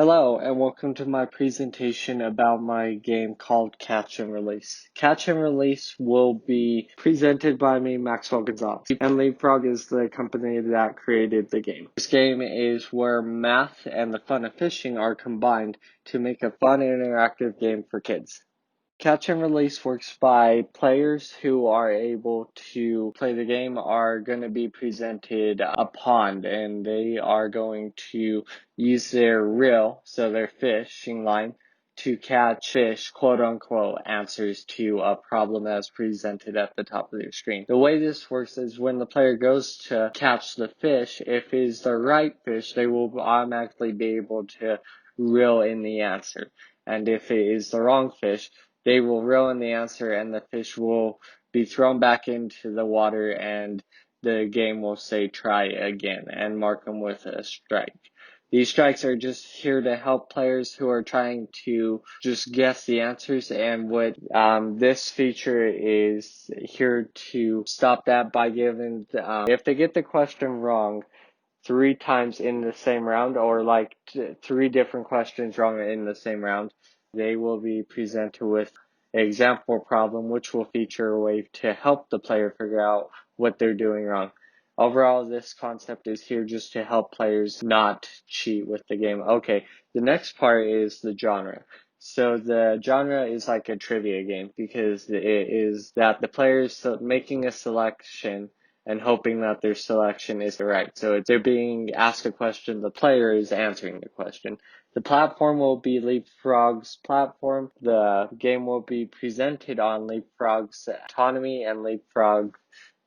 Hello and welcome to my presentation about my game called Catch and Release. Catch and Release will be presented by me, Maxwell Gonzalez, and Leapfrog is the company that created the game. This game is where math and the fun of fishing are combined to make a fun interactive game for kids. Catch and Release works by players who are able to play the game are going to be presented a pond, and they are going to use their reel, so their fishing line, to catch fish, quote unquote, answers to a problem that's presented at the top of their screen. The way this works is when the player goes to catch the fish, if it is the right fish, they will automatically be able to reel in the answer. And if it is the wrong fish, they will reel in the answer and the fish will be thrown back into the water and the game will say try again and mark them with a strike. These strikes are just here to help players who are trying to just guess the answers, and what this feature is here to stop that by giving, if they get the question wrong 3 times in the same round, or like 3 different questions wrong in the same round, they will be presented with an example problem, which will feature a way to help the player figure out what they're doing wrong. Overall, this concept is here just to help players not cheat with the game. Okay, the next part is the genre. So the genre is like a trivia game because it is that the player is making a selection and hoping that their selection is correct. So they're being asked a question, the player is answering the question. The platform will be Leapfrog's platform. The game will be presented on Leapfrog's autonomy and Leapfrog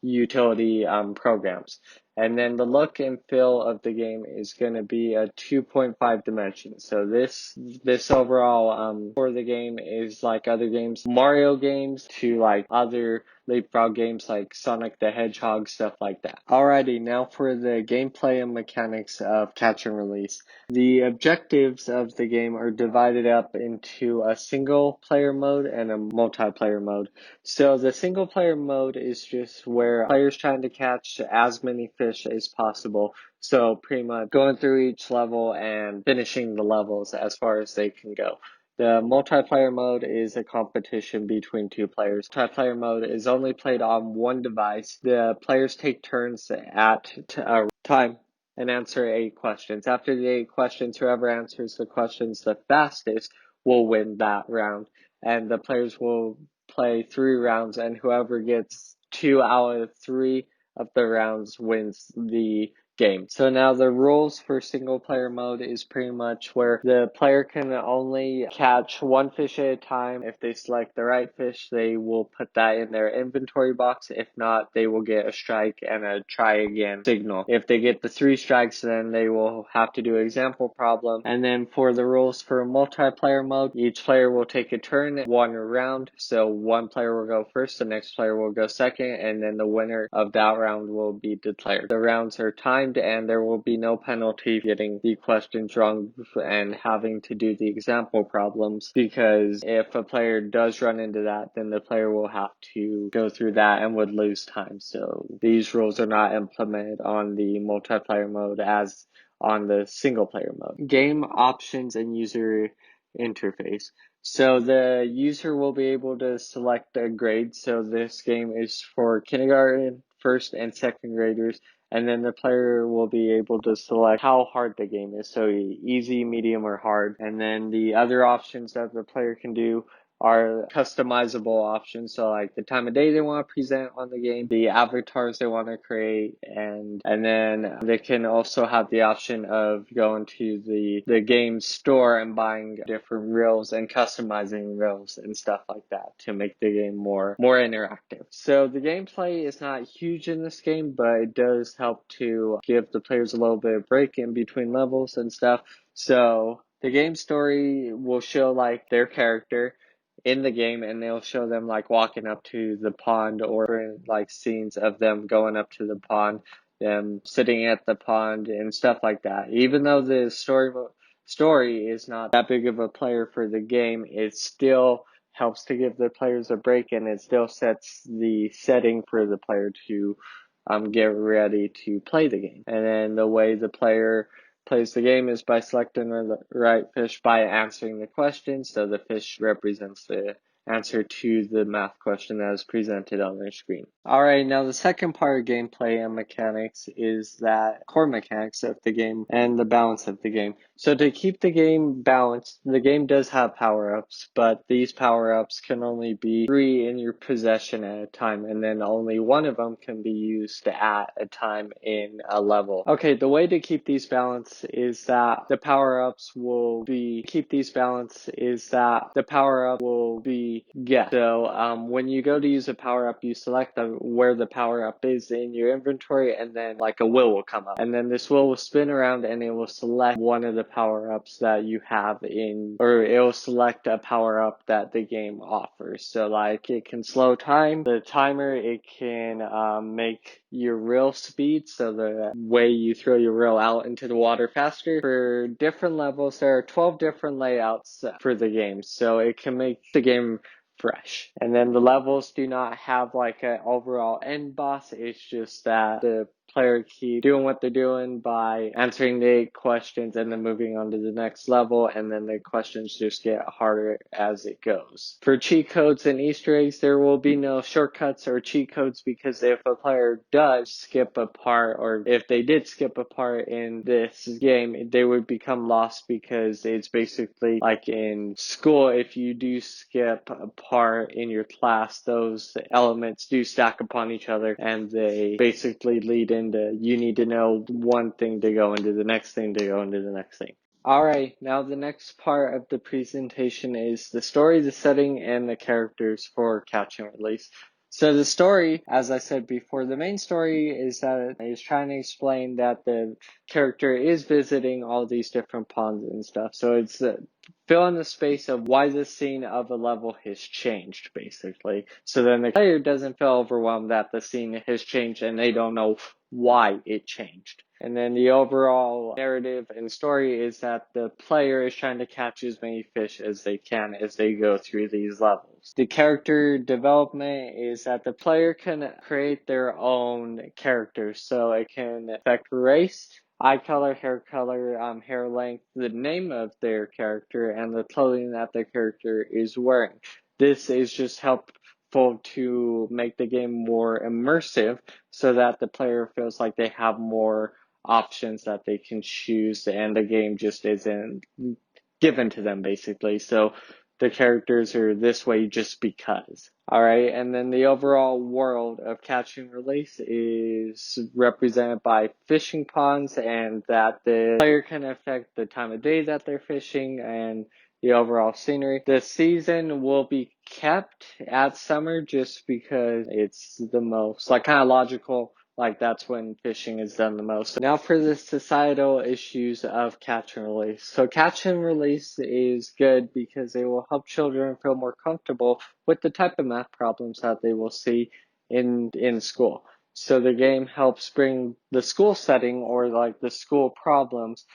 utility programs. And then the look and feel of the game is going to be a 2.5 dimensions. So this overall for the game is like other games, Mario games, to like other Leapfrog games like Sonic the Hedgehog, stuff like that. Alrighty, now for the gameplay and mechanics of Catch and Release. The objectives of the game are divided up into a single player mode and a multiplayer mode. So the single player mode is just where players trying to catch as many fish as possible. So pretty much going through each level and finishing the levels as far as they can go. The multiplayer mode is a competition between 2 players. Multiplayer mode is only played on one device. The players take turns at a time and answer 8 questions. After the 8 questions, whoever answers the questions the fastest will win that round. And the players will play 3 rounds, and whoever gets 2 out of 3 of the rounds wins the game. So now the rules for single player mode is pretty much where the player can only catch 1 fish at a time. If they select the right fish, they will put that in their inventory box. If not, they will get a strike and a try again signal. If they get the 3 strikes, then they will have to do an example problem. And then for the rules for multiplayer mode, each player will take a turn 1 round. So 1 player will go first, the next player will go second, and then the winner of that round will be declared. The rounds are timed and there will be no penalty getting the questions wrong and having to do the example problems, because if a player does run into that, then the player will have to go through that and would lose time. So these rules are not implemented on the multiplayer mode as on the single player mode. Game options and user interface. So the user will be able to select a grade. So this game is for kindergarten, first and second graders. And then the player will be able to select how hard the game is. So easy, medium, or hard. And then the other options that the player can do are customizable options. So like the time of day they want to present on the game, the avatars they want to create, and then they can also have the option of going to the game store and buying different reels and customizing reels and stuff like that to make the game more interactive. So the gameplay is not huge in this game, but it does help to give the players a little bit of break in between levels and stuff. So the game story will show like their character in the game, and they'll show them like walking up to the pond, or like scenes of them going up to the pond, them sitting at the pond and stuff like that. Even though the story is not that big of a player for the game, it still helps to give the players a break, and it still sets the setting for the player to get ready to play the game. And then the way the player plays the game is by selecting the right fish by answering the question. So the fish represents the answer to the math question that is presented on their screen. Alright, now the second part of gameplay and mechanics is that core mechanics of the game and the balance of the game. So to keep the game balanced, the game does have power-ups, but these power-ups can only be 3 in your possession at a time, and then only one of them can be used at a time in a level. Okay, the way to keep these balanced is that the power-ups will be guessed. So when you go to use a power-up, you select where the power-up is in your inventory, and then like a wheel will come up. And then this wheel will spin around and it will select one of the power-ups that you have or it will select a power-up that the game offers. So like it can slow time, the timer, it can make your reel speed, so the way you throw your reel out into the water faster. For different levels, there are 12 different layouts for the game, so it can make the game fresh. And then the levels do not have like an overall end boss, it's just that the player keep doing what they're doing by answering the 8 questions and then moving on to the next level, and then the questions just get harder as it goes. For cheat codes and Easter eggs, there will be no shortcuts or cheat codes, because if a player does skip a part, or if they did skip a part in this game, they would become lost, because it's basically like in school, if you do skip a part in your class, those elements do stack upon each other, and they basically lead into you need to know one thing to go into the next thing to go into the next thing. Alright, now the next part of the presentation is the story, the setting, and the characters for Catch and Release. So the story, as I said before, the main story is that it's trying to explain that the character is visiting all these different ponds and stuff. So it's fill in the space of why the scene of a level has changed, basically. So then the player doesn't feel overwhelmed that the scene has changed and they don't know why it changed. And then the overall narrative and story is that the player is trying to catch as many fish as they can as they go through these levels. The character development is that the player can create their own characters, so it can affect race, eye color, hair length, the name of their character, and the clothing that their character is wearing. This is just helpful to make the game more immersive, so that the player feels like they have more options that they can choose, and the game just isn't given to them, basically. So the characters are this way just because. Alright, and then the overall world of Catch and Release is represented by fishing ponds, and that the player can affect the time of day that they're fishing and the overall scenery. The season will be kept at summer just because it's the most, like, kind of logical. Like, that's when fishing is done the most. Now for the societal issues of Catch and Release. So Catch and Release is good because it will help children feel more comfortable with the type of math problems that they will see in school. So the game helps bring the school setting, or like the school problems,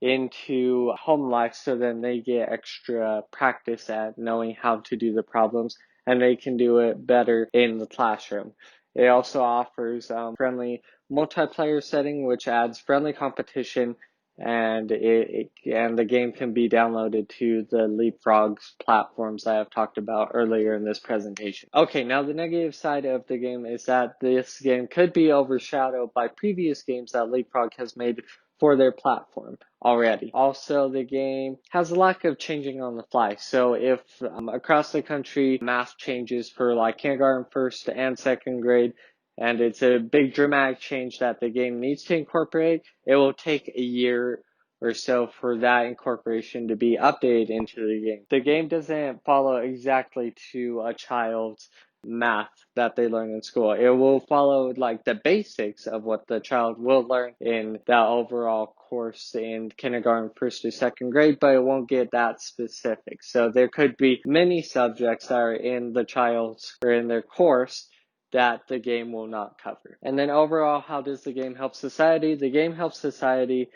into home life, so then they get extra practice at knowing how to do the problems, and they can do it better in the classroom. It also offers friendly multiplayer setting, which adds friendly competition, and the game can be downloaded to the Leapfrog platforms I have talked about earlier in this presentation. Okay, now the negative side of the game is that this game could be overshadowed by previous games that Leapfrog has made for their platform already. Also, the game has a lack of changing on the fly. So if across the country math changes for like kindergarten, first and second grade, and it's a big dramatic change that the game needs to incorporate, it will take a year or so for that incorporation to be updated into the game. The game doesn't follow exactly to a child's math that they learn in school. It will follow like the basics of what the child will learn in that overall course in kindergarten, first to second grade, but it won't get that specific. So there could be many subjects that are in the child's or in their course that the game will not cover. And then overall, how does the game help society? The game helps society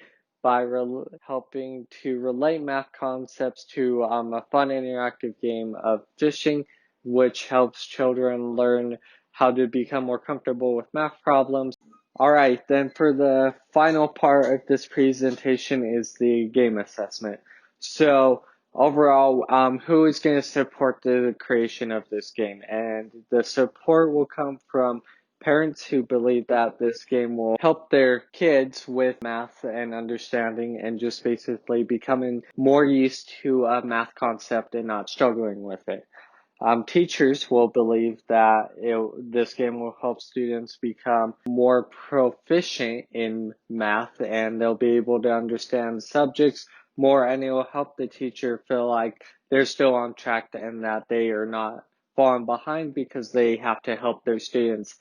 by helping to relate math concepts to a fun interactive game of fishing, which helps children learn how to become more comfortable with math problems. Alright, then for the final part of this presentation is the game assessment. So overall, who is going to support the creation of this game? And the support will come from parents who believe that this game will help their kids with math and understanding and just basically becoming more used to a math concept and not struggling with it. Teachers will believe that this game will help students become more proficient in math and they'll be able to understand subjects more, and it will help the teacher feel like they're still on track and that they are not falling behind because they have to help their students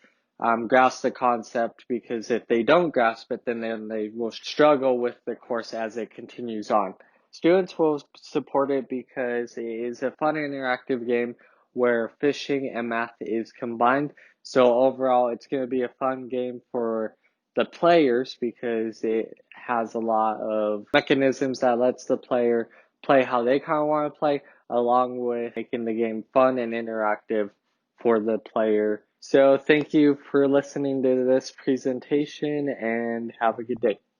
grasp the concept, because if they don't grasp it, then they will struggle with the course as it continues on. Students will support it because it is a fun interactive game where fishing and math is combined. So overall, it's going to be a fun game for the players because it has a lot of mechanisms that lets the player play how they kind of want to play, along with making the game fun and interactive for the player. So thank you for listening to this presentation and have a good day.